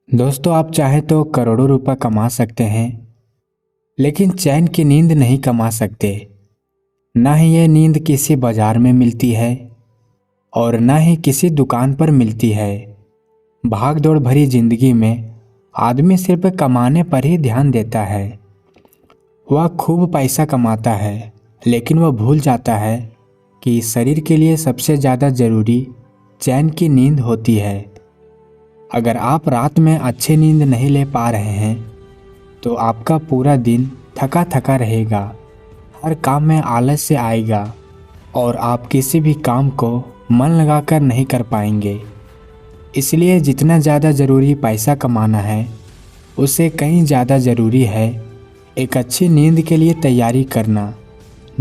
दोस्तों, आप चाहें तो करोड़ों रुपए कमा सकते हैं, लेकिन चैन की नींद नहीं कमा सकते। ना ही यह नींद किसी बाजार में मिलती है और ना ही किसी दुकान पर मिलती है। भाग दौड़ भरी जिंदगी में आदमी सिर्फ कमाने पर ही ध्यान देता है। वह खूब पैसा कमाता है, लेकिन वह भूल जाता है कि शरीर के लिए सबसे ज़्यादा ज़रूरी चैन की नींद होती है। अगर आप रात में अच्छी नींद नहीं ले पा रहे हैं तो आपका पूरा दिन थका थका रहेगा, हर काम में आलस से आएगा और आप किसी भी काम को मन लगाकर नहीं कर पाएंगे। इसलिए जितना ज़्यादा ज़रूरी पैसा कमाना है, उससे कहीं ज़्यादा ज़रूरी है एक अच्छी नींद के लिए तैयारी करना।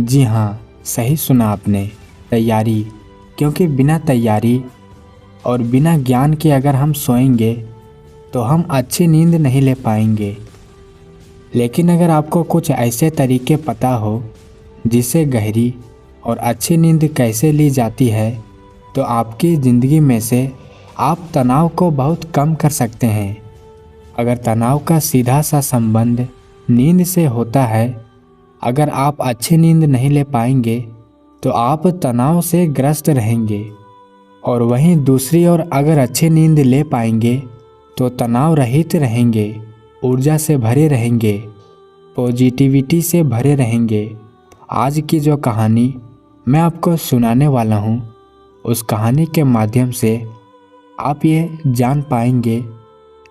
जी हाँ, सही सुना आपने, तैयारी। क्योंकि बिना तैयारी और बिना ज्ञान के अगर हम सोएंगे तो हम अच्छी नींद नहीं ले पाएंगे। लेकिन अगर आपको कुछ ऐसे तरीके पता हो जिससे गहरी और अच्छी नींद कैसे ली जाती है, तो आपकी ज़िंदगी में से आप तनाव को बहुत कम कर सकते हैं। अगर तनाव का सीधा सा संबंध नींद से होता है, अगर आप अच्छी नींद नहीं ले पाएंगे तो आप तनाव से ग्रस्त रहेंगे, और वहीं दूसरी ओर अगर अच्छी नींद ले पाएंगे तो तनाव रहित रहेंगे, ऊर्जा से भरे रहेंगे, पॉजिटिविटी से भरे रहेंगे। आज की जो कहानी मैं आपको सुनाने वाला हूँ, उस कहानी के माध्यम से आप ये जान पाएंगे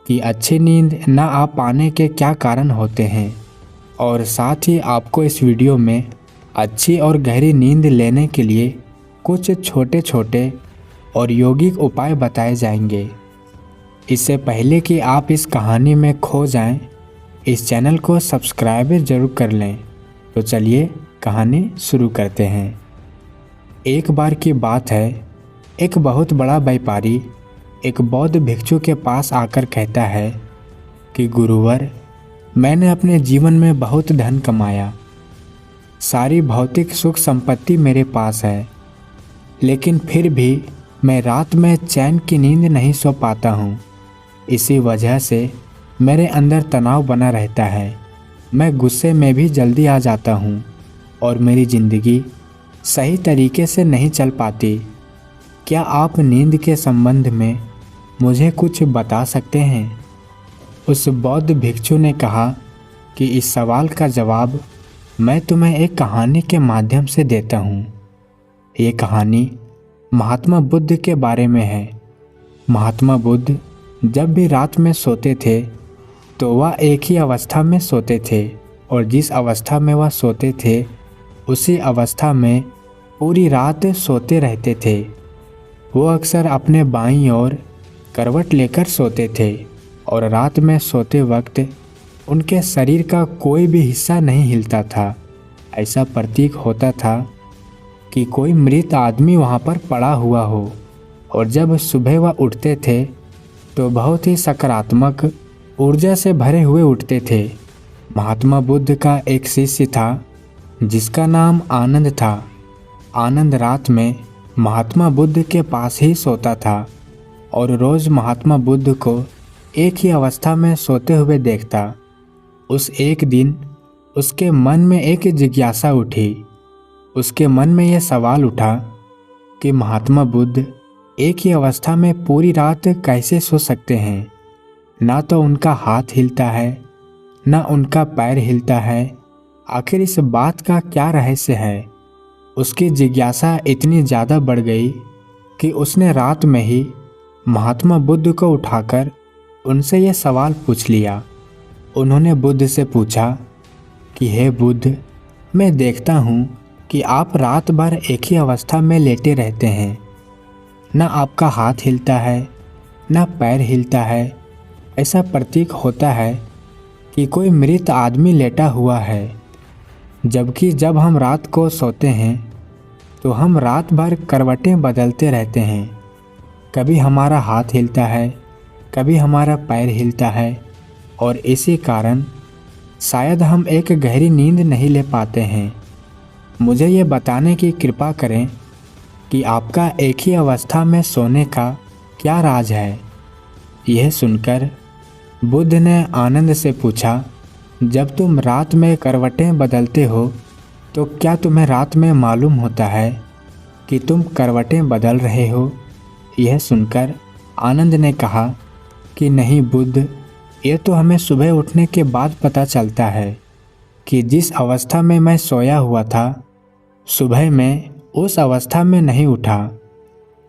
कि अच्छी नींद ना आ पाने के क्या कारण होते हैं, और साथ ही आपको इस वीडियो में अच्छी और गहरी नींद लेने के लिए कुछ छोटे छोटे और यौगिक उपाय बताए जाएंगे। इससे पहले कि आप इस कहानी में खो जाएं, इस चैनल को सब्सक्राइब जरूर कर लें। तो चलिए कहानी शुरू करते हैं। एक बार की बात है, एक बहुत बड़ा व्यापारी एक बौद्ध भिक्षु के पास आकर कहता है कि गुरुवर, मैंने अपने जीवन में बहुत धन कमाया, सारी भौतिक सुख संपत्ति मेरे पास है, लेकिन फिर भी मैं रात में चैन की नींद नहीं सो पाता हूँ। इसी वजह से मेरे अंदर तनाव बना रहता है। मैं गुस्से में भी जल्दी आ जाता हूँ और मेरी ज़िंदगी सही तरीके से नहीं चल पाती। क्या आप नींद के संबंध में मुझे कुछ बता सकते हैं? उस बौद्ध भिक्षु ने कहा कि इस सवाल का जवाब मैं तुम्हें एक कहानी के माध्यम से देता हूँ। ये कहानी महात्मा बुद्ध के बारे में है। महात्मा बुद्ध जब भी रात में सोते थे तो वह एक ही अवस्था में सोते थे, और जिस अवस्था में वह सोते थे उसी अवस्था में पूरी रात सोते रहते थे। वो अक्सर अपने बाईं ओर करवट लेकर सोते थे और रात में सोते वक्त उनके शरीर का कोई भी हिस्सा नहीं हिलता था। ऐसा प्रतीक होता था कि कोई मृत आदमी वहाँ पर पड़ा हुआ हो, और जब सुबह वह उठते थे तो बहुत ही सकारात्मक ऊर्जा से भरे हुए उठते थे। महात्मा बुद्ध का एक शिष्य था जिसका नाम आनंद था। आनंद रात में महात्मा बुद्ध के पास ही सोता था और रोज़ महात्मा बुद्ध को एक ही अवस्था में सोते हुए देखता। उस एक दिन उसके मन में एक जिज्ञासा उठी। उसके मन में यह सवाल उठा कि महात्मा बुद्ध एक ही अवस्था में पूरी रात कैसे सो सकते हैं? ना तो उनका हाथ हिलता है, ना उनका पैर हिलता है। आखिर इस बात का क्या रहस्य है? उसकी जिज्ञासा इतनी ज़्यादा बढ़ गई कि उसने रात में ही महात्मा बुद्ध को उठाकर उनसे यह सवाल पूछ लिया। उन्होंने बुद्ध से पूछा कि हे बुद्ध, मैं देखता हूँ कि आप रात भर एक ही अवस्था में लेटे रहते हैं। ना आपका हाथ हिलता है, ना पैर हिलता है। ऐसा प्रतीक होता है कि कोई मृत आदमी लेटा हुआ है। जबकि जब हम रात को सोते हैं तो हम रात भर करवटें बदलते रहते हैं। कभी हमारा हाथ हिलता है, कभी हमारा पैर हिलता है, और इसी कारण शायद हम एक गहरी नींद नहीं ले पाते हैं। मुझे ये बताने की कृपा करें कि आपका एक ही अवस्था में सोने का क्या राज है। यह सुनकर बुद्ध ने आनंद से पूछा, जब तुम रात में करवटें बदलते हो तो क्या तुम्हें रात में मालूम होता है कि तुम करवटें बदल रहे हो? यह सुनकर आनंद ने कहा कि नहीं बुद्ध, ये तो हमें सुबह उठने के बाद पता चलता है कि जिस अवस्था में मैं सोया हुआ था, सुबह में उस अवस्था में नहीं उठा।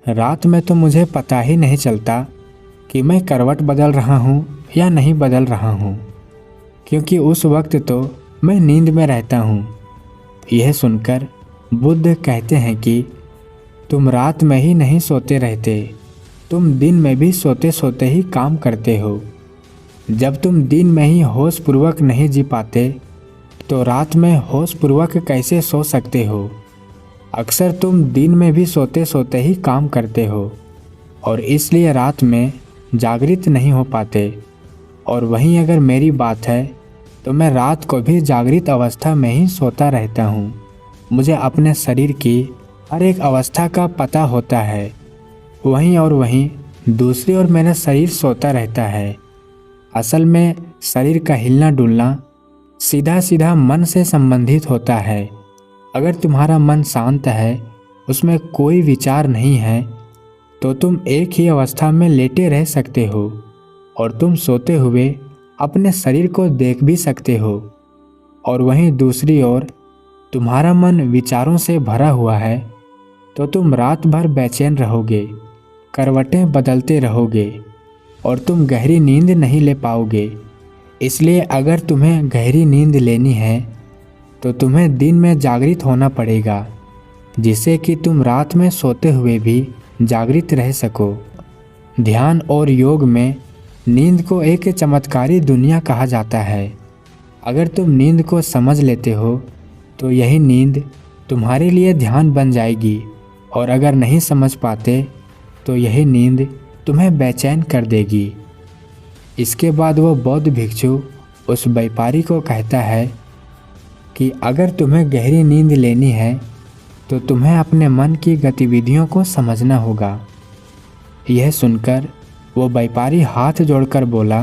रात में तो मुझे पता ही नहीं चलता कि मैं करवट बदल रहा हूँ या नहीं बदल रहा हूँ, क्योंकि उस वक्त तो मैं नींद में रहता हूँ। यह सुनकर बुद्ध कहते हैं कि तुम रात में ही नहीं सोते रहते, तुम दिन में भी सोते सोते ही काम करते हो। जब तुम दिन में ही होशपूर्वक नहीं जी पाते तो रात में होशपूर्वक कैसे सो सकते हो? अक्सर तुम दिन में भी सोते सोते ही काम करते हो और इसलिए रात में जागृत नहीं हो पाते। और वहीं अगर मेरी बात है तो मैं रात को भी जागृत अवस्था में ही सोता रहता हूँ। मुझे अपने शरीर की हर एक अवस्था का पता होता है। वहीं दूसरी ओर मेरा शरीर सोता रहता है। असल में शरीर का हिलना डुलना सीधा सीधा मन से संबंधित होता है। अगर तुम्हारा मन शांत है, उसमें कोई विचार नहीं है, तो तुम एक ही अवस्था में लेटे रह सकते हो और तुम सोते हुए अपने शरीर को देख भी सकते हो। और वहीं दूसरी ओर तुम्हारा मन विचारों से भरा हुआ है तो तुम रात भर बेचैन रहोगे, करवटें बदलते रहोगे और तुम गहरी नींद नहीं ले पाओगे। इसलिए अगर तुम्हें गहरी नींद लेनी है तो तुम्हें दिन में जागृत होना पड़ेगा, जिससे कि तुम रात में सोते हुए भी जागृत रह सको। ध्यान और योग में नींद को एक चमत्कारी दुनिया कहा जाता है। अगर तुम नींद को समझ लेते हो तो यही नींद तुम्हारे लिए ध्यान बन जाएगी, और अगर नहीं समझ पाते तो यही नींद तुम्हें बेचैन कर देगी। इसके बाद वो बौद्ध भिक्षु उस व्यापारी को कहता है कि अगर तुम्हें गहरी नींद लेनी है तो तुम्हें अपने मन की गतिविधियों को समझना होगा। यह सुनकर वो व्यापारी हाथ जोड़कर बोला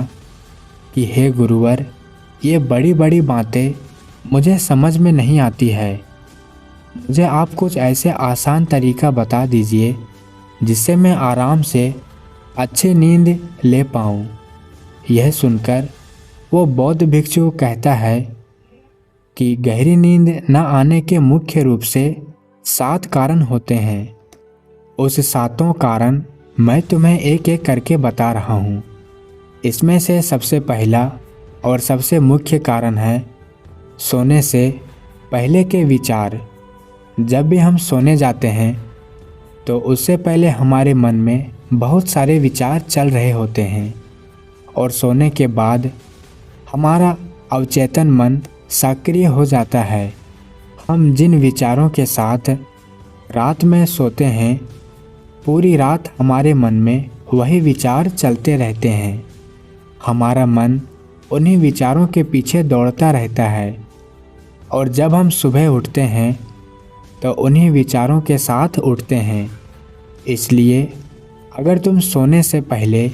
कि हे गुरुवर, ये बड़ी बड़ी बातें मुझे समझ में नहीं आती है। मुझे आप कुछ ऐसे आसान तरीका बता दीजिए जिससे मैं आराम से अच्छी नींद ले पाऊँ। यह सुनकर वो बौद्ध भिक्षु कहता है कि गहरी नींद न आने के मुख्य रूप से 7 कारण होते हैं। उस 7 कारण मैं तुम्हें एक एक करके बता रहा हूँ। इसमें से सबसे पहला और सबसे मुख्य कारण है सोने से पहले के विचार। जब भी हम सोने जाते हैं तो उससे पहले हमारे मन में बहुत सारे विचार चल रहे होते हैं, और सोने के बाद हमारा अवचेतन मन सक्रिय हो जाता है। हम जिन विचारों के साथ रात में सोते हैं, पूरी रात हमारे मन में वही विचार चलते रहते हैं। हमारा मन उन्हीं विचारों के पीछे दौड़ता रहता है, और जब हम सुबह उठते हैं तो उन्हीं विचारों के साथ उठते हैं। इसलिए अगर तुम सोने से पहले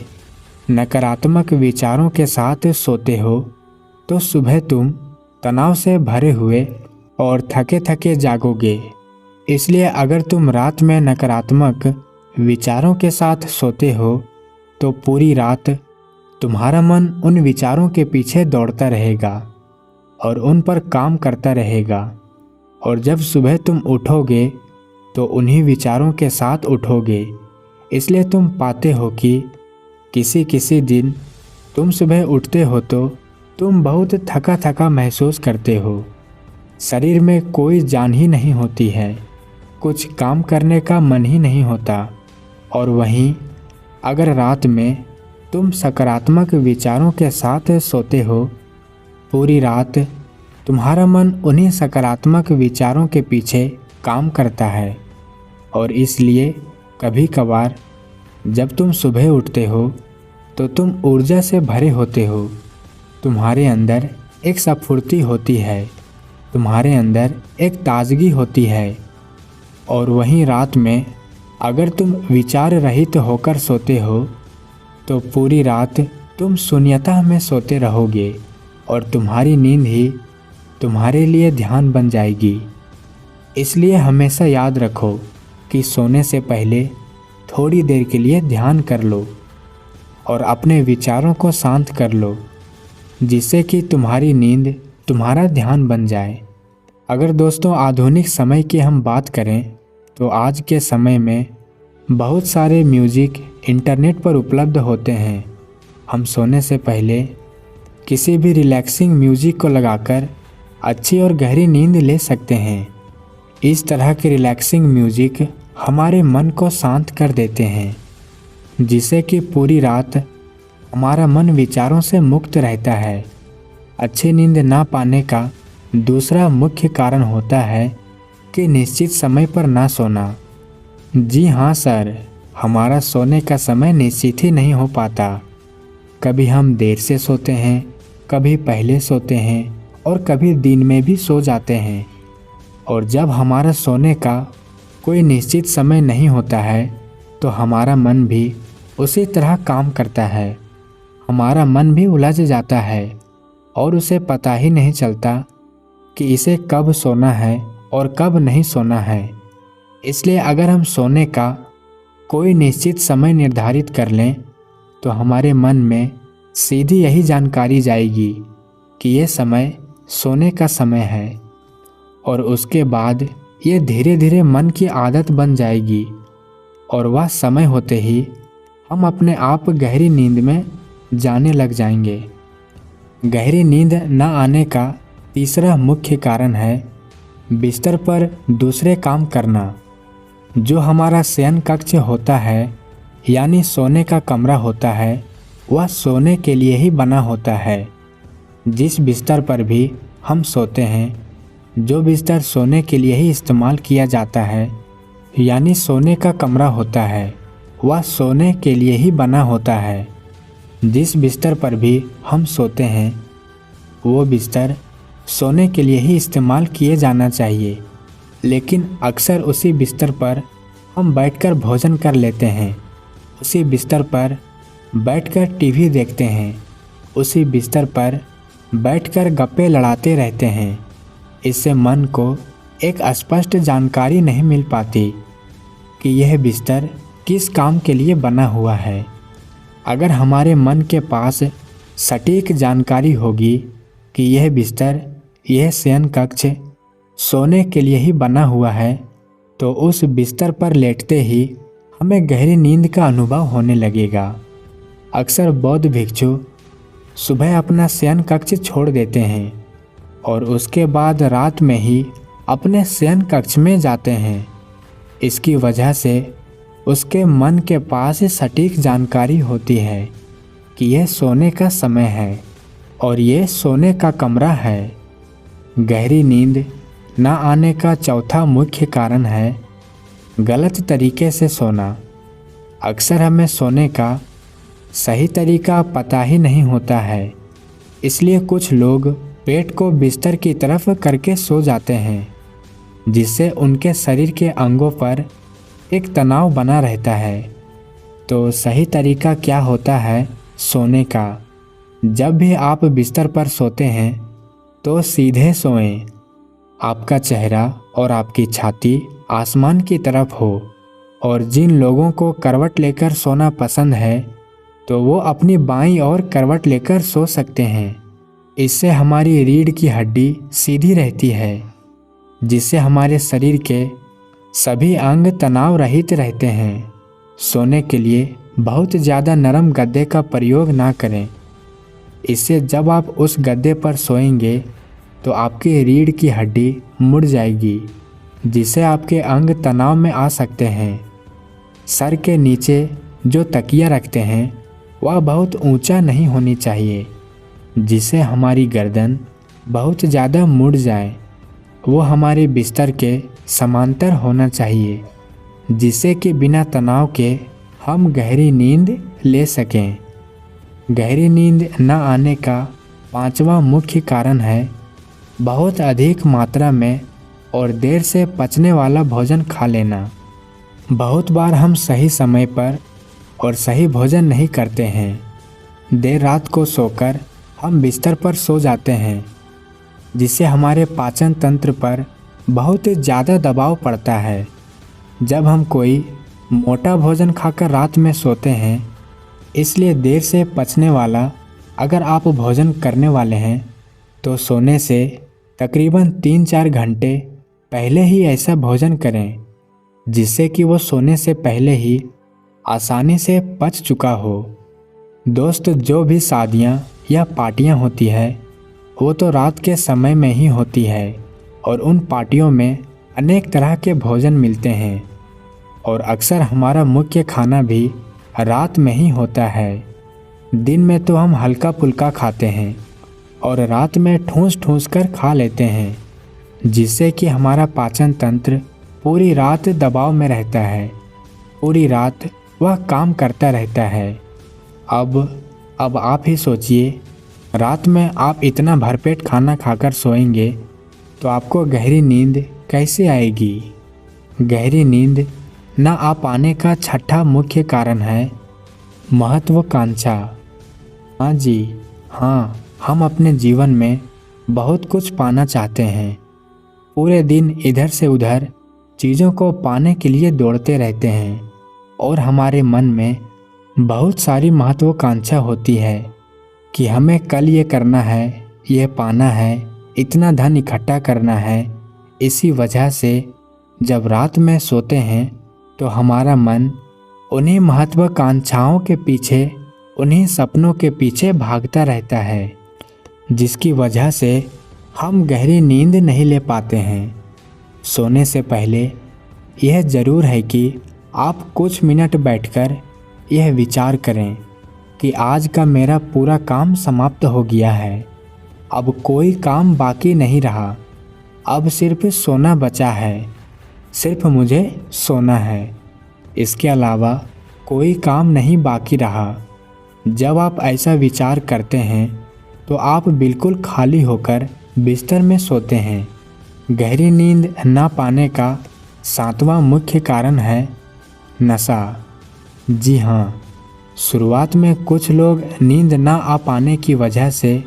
नकारात्मक विचारों के साथ सोते हो तो सुबह तुम तनाव से भरे हुए और थके थके जागोगे। इसलिए अगर तुम रात में नकारात्मक विचारों के साथ सोते हो तो पूरी रात तुम्हारा मन उन विचारों के पीछे दौड़ता रहेगा और उन पर काम करता रहेगा, और जब सुबह तुम उठोगे तो उन्हीं विचारों के साथ उठोगे। इसलिए तुम पाते हो कि किसी किसी दिन तुम सुबह उठते हो तो तुम बहुत थका थका महसूस करते हो। शरीर में कोई जान ही नहीं होती है, कुछ काम करने का मन ही नहीं होता। और वहीं अगर रात में तुम सकारात्मक विचारों के साथ सोते हो, पूरी रात तुम्हारा मन उन्हीं सकारात्मक विचारों के पीछे काम करता है, और इसलिए कभी कभार जब तुम सुबह उठते हो तो तुम ऊर्जा से भरे होते हो। तुम्हारे अंदर एक स्फूर्ति होती है, तुम्हारे अंदर एक ताजगी होती है। और वहीं रात में अगर तुम विचार रहित होकर सोते हो तो पूरी रात तुम शून्यता में सोते रहोगे और तुम्हारी नींद ही तुम्हारे लिए ध्यान बन जाएगी। इसलिए हमेशा याद रखो कि सोने से पहले थोड़ी देर के लिए ध्यान कर लो और अपने विचारों को शांत कर लो, जिससे कि तुम्हारी नींद तुम्हारा ध्यान बन जाए। अगर दोस्तों आधुनिक समय की हम बात करें तो आज के समय में बहुत सारे म्यूजिक इंटरनेट पर उपलब्ध होते हैं। हम सोने से पहले किसी भी रिलैक्सिंग म्यूजिक को लगाकर अच्छी और गहरी नींद ले सकते हैं। इस तरह के रिलैक्सिंग म्यूजिक हमारे मन को शांत कर देते हैं, जिससे कि पूरी रात हमारा मन विचारों से मुक्त रहता है। अच्छी नींद ना पाने का दूसरा मुख्य कारण होता है कि निश्चित समय पर ना सोना। जी हाँ सर, हमारा सोने का समय निश्चित ही नहीं हो पाता। कभी हम देर से सोते हैं, कभी पहले सोते हैं और कभी दिन में भी सो जाते हैं। और जब हमारा सोने का कोई निश्चित समय नहीं होता है तो हमारा मन भी उसी तरह काम करता है। हमारा मन भी उलझ जाता है और उसे पता ही नहीं चलता कि इसे कब सोना है और कब नहीं सोना है। इसलिए अगर हम सोने का कोई निश्चित समय निर्धारित कर लें तो हमारे मन में सीधी यही जानकारी जाएगी कि ये समय सोने का समय है, और उसके बाद ये धीरे धीरे मन की आदत बन जाएगी और वह समय होते ही हम अपने आप गहरी नींद में जाने लग जाएंगे। गहरी नींद न आने का तीसरा मुख्य कारण है बिस्तर पर दूसरे काम करना। जो हमारा शयन कक्ष होता है यानी सोने का कमरा होता है, वह सोने के लिए ही बना होता है। जिस बिस्तर पर भी हम सोते हैं, जो बिस्तर सोने के लिए ही इस्तेमाल किया जाता है यानी सोने का कमरा होता है, वह सोने के लिए ही बना होता है। जिस बिस्तर पर भी हम सोते हैं वो बिस्तर सोने के लिए ही इस्तेमाल किए जाना चाहिए, लेकिन अक्सर उसी बिस्तर पर हम बैठकर भोजन कर लेते हैं, उसी बिस्तर पर बैठकर टीवी देखते हैं, उसी बिस्तर पर बैठकर गप्पे लड़ाते रहते हैं। इससे मन को एक स्पष्ट जानकारी नहीं मिल पाती कि यह बिस्तर किस काम के लिए बना हुआ है। अगर हमारे मन के पास सटीक जानकारी होगी कि यह बिस्तर, यह शयन कक्ष सोने के लिए ही बना हुआ है, तो उस बिस्तर पर लेटते ही हमें गहरी नींद का अनुभव होने लगेगा। अक्सर बौद्ध भिक्षु सुबह अपना शयन कक्ष छोड़ देते हैं और उसके बाद रात में ही अपने शयन कक्ष में जाते हैं। इसकी वजह से उसके मन के पास सटीक जानकारी होती है कि यह सोने का समय है और यह सोने का कमरा है। गहरी नींद न आने का चौथा मुख्य कारण है गलत तरीके से सोना। अक्सर हमें सोने का सही तरीका पता ही नहीं होता है, इसलिए कुछ लोग पेट को बिस्तर की तरफ करके सो जाते हैं, जिससे उनके शरीर के अंगों पर एक तनाव बना रहता है। तो सही तरीका क्या होता है सोने का? जब भी आप बिस्तर पर सोते हैं तो सीधे सोएं। आपका चेहरा और आपकी छाती आसमान की तरफ हो। और जिन लोगों को करवट लेकर सोना पसंद है तो वो अपनी बाईं ओर करवट लेकर सो सकते हैं। इससे हमारी रीढ़ की हड्डी सीधी रहती है, जिससे हमारे शरीर के सभी अंग तनाव रहित रहते हैं। सोने के लिए बहुत ज़्यादा नरम गद्दे का प्रयोग ना करें। इससे जब आप उस गद्दे पर सोएंगे तो आपकी रीढ़ की हड्डी मुड़ जाएगी, जिससे आपके अंग तनाव में आ सकते हैं। सर के नीचे जो तकिया रखते हैं वह बहुत ऊंचा नहीं होनी चाहिए, जिससे हमारी गर्दन बहुत ज़्यादा मुड़ जाए। वो हमारे बिस्तर के समांतर होना चाहिए, जिससे कि बिना तनाव के हम गहरी नींद ले सकें। गहरी नींद न आने का पांचवा मुख्य कारण है बहुत अधिक मात्रा में और देर से पचने वाला भोजन खा लेना। बहुत बार हम सही समय पर और सही भोजन नहीं करते हैं, देर रात को सोकर हम बिस्तर पर सो जाते हैं, जिससे हमारे पाचन तंत्र पर बहुत ज़्यादा दबाव पड़ता है। जब हम कोई मोटा भोजन खाकर रात में सोते हैं, इसलिए देर से पचने वाला अगर आप भोजन करने वाले हैं तो सोने से तकरीबन 3-4 घंटे पहले ही ऐसा भोजन करें जिससे कि वो सोने से पहले ही आसानी से पच चुका हो। दोस्त, जो भी शादियाँ या पार्टियाँ होती है वो तो रात के समय में ही होती है और उन पार्टियों में अनेक तरह के भोजन मिलते हैं और अक्सर हमारा मुख्य खाना भी रात में ही होता है। दिन में तो हम हल्का फुल्का खाते हैं और रात में ठूंस ठूंस कर खा लेते हैं, जिससे कि हमारा पाचन तंत्र पूरी रात दबाव में रहता है, पूरी रात वह काम करता रहता है। अब आप ही सोचिए, रात में आप इतना भरपेट खाना खाकर सोएंगे तो आपको गहरी नींद कैसे आएगी। गहरी नींद न आ पाने का छठा मुख्य कारण है महत्वाकांक्षा। हाँ जी, हाँ, हम अपने जीवन में बहुत कुछ पाना चाहते हैं। पूरे दिन इधर से उधर चीज़ों को पाने के लिए दौड़ते रहते हैं और हमारे मन में बहुत सारी महत्वाकांक्षा होती है कि हमें कल ये करना है, ये पाना है, इतना धन इकट्ठा करना है। इसी वजह से जब रात में सोते हैं तो हमारा मन उन्हीं महत्वाकांक्षाओं के पीछे, उन्हीं सपनों के पीछे भागता रहता है, जिसकी वजह से हम गहरी नींद नहीं ले पाते हैं। सोने से पहले यह ज़रूर है कि आप कुछ मिनट बैठकर यह विचार करें कि आज का मेरा पूरा काम समाप्त हो गया है, अब कोई काम बाकी नहीं रहा, अब सिर्फ सोना बचा है, सिर्फ मुझे सोना है, इसके अलावा कोई काम नहीं बाकी रहा। जब आप ऐसा विचार करते हैं तो आप बिल्कुल खाली होकर बिस्तर में सोते हैं। गहरी नींद ना पाने का 7वां मुख्य कारण है नशा। जी हाँ, शुरुआत में कुछ लोग नींद ना आ पाने की वजह से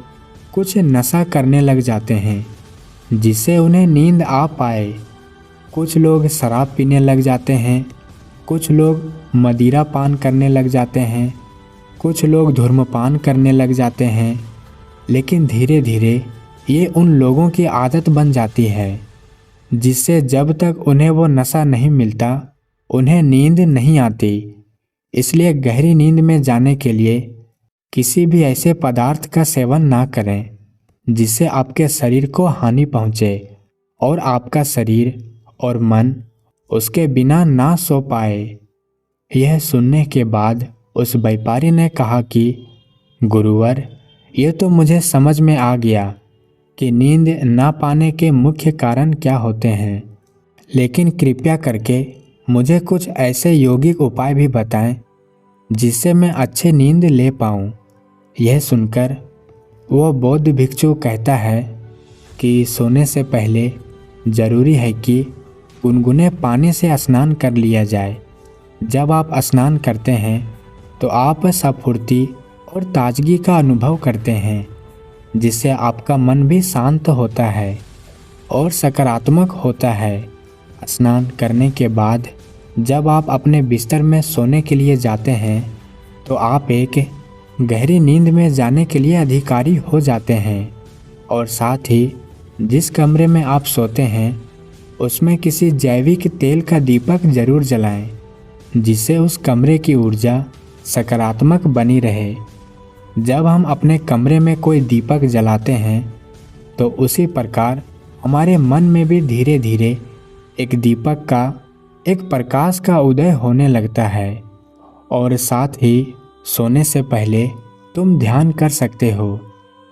कुछ नशा करने लग जाते हैं जिससे उन्हें नींद आ पाए। कुछ लोग शराब पीने लग जाते हैं, कुछ लोग मदिरा पान करने लग जाते हैं, कुछ लोग धूम्रपान करने लग जाते हैं, लेकिन धीरे धीरे ये उन लोगों की आदत बन जाती है जिससे जब तक उन्हें वो नशा नहीं मिलता उन्हें नींद नहीं आती। इसलिए गहरी नींद में जाने के लिए किसी भी ऐसे पदार्थ का सेवन ना करें जिससे आपके शरीर को हानि पहुँचे और आपका शरीर और मन उसके बिना ना सो पाए। यह सुनने के बाद उस व्यापारी ने कहा कि गुरुवर, ये तो मुझे समझ में आ गया कि नींद ना पाने के मुख्य कारण क्या होते हैं, लेकिन कृपया करके मुझे कुछ ऐसे यौगिक उपाय भी बताएं जिससे मैं अच्छे नींद ले पाऊं। यह सुनकर वो बौद्ध भिक्षु कहता है कि सोने से पहले ज़रूरी है कि गुनगुने पानी से स्नान कर लिया जाए। जब आप स्नान करते हैं तो आप स्फूर्ति और ताजगी का अनुभव करते हैं, जिससे आपका मन भी शांत होता है और सकारात्मक होता है। स्नान करने के बाद जब आप अपने बिस्तर में सोने के लिए जाते हैं तो आप एक गहरी नींद में जाने के लिए अधिकारी हो जाते हैं और साथ ही जिस कमरे में आप सोते हैं उसमें किसी जैविक तेल का दीपक जरूर जलाएं, जिससे उस कमरे की ऊर्जा सकारात्मक बनी रहे। जब हम अपने कमरे में कोई दीपक जलाते हैं तो उसी प्रकार हमारे मन में भी धीरे धीरे एक दीपक का, एक प्रकाश का उदय होने लगता है। और साथ ही सोने से पहले तुम ध्यान कर सकते हो,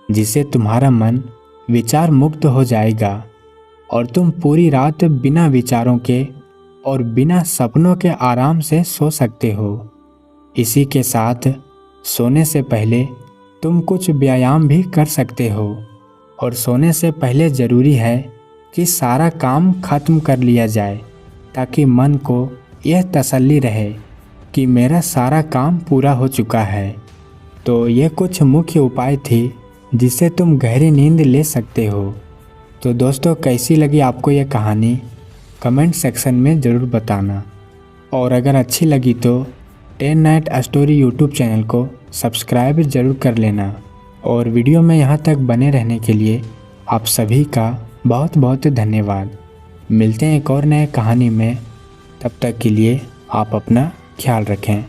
जिससे तुम्हारा मन विचार मुक्त हो जाएगा और तुम पूरी रात बिना विचारों के और बिना सपनों के आराम से सो सकते हो। इसी के साथ सोने से पहले तुम कुछ व्यायाम भी कर सकते हो और सोने से पहले ज़रूरी है कि सारा काम खत्म कर लिया जाए ताकि मन को यह तसल्ली रहे कि मेरा सारा काम पूरा हो चुका है। तो ये कुछ मुख्य उपाय थे जिससे तुम गहरी नींद ले सकते हो। तो दोस्तों, कैसी लगी आपको ये कहानी कमेंट सेक्शन में ज़रूर बताना। और अगर अच्छी लगी तो 10 नाइट स्टोरी यूट्यूब चैनल को सब्सक्राइब ज़रूर कर लेना। और वीडियो में यहाँ तक बने रहने के लिए आप सभी का बहुत बहुत धन्यवाद। मिलते हैं एक और नए कहानी में, तब तक के लिए आप अपना ख्याल रखें।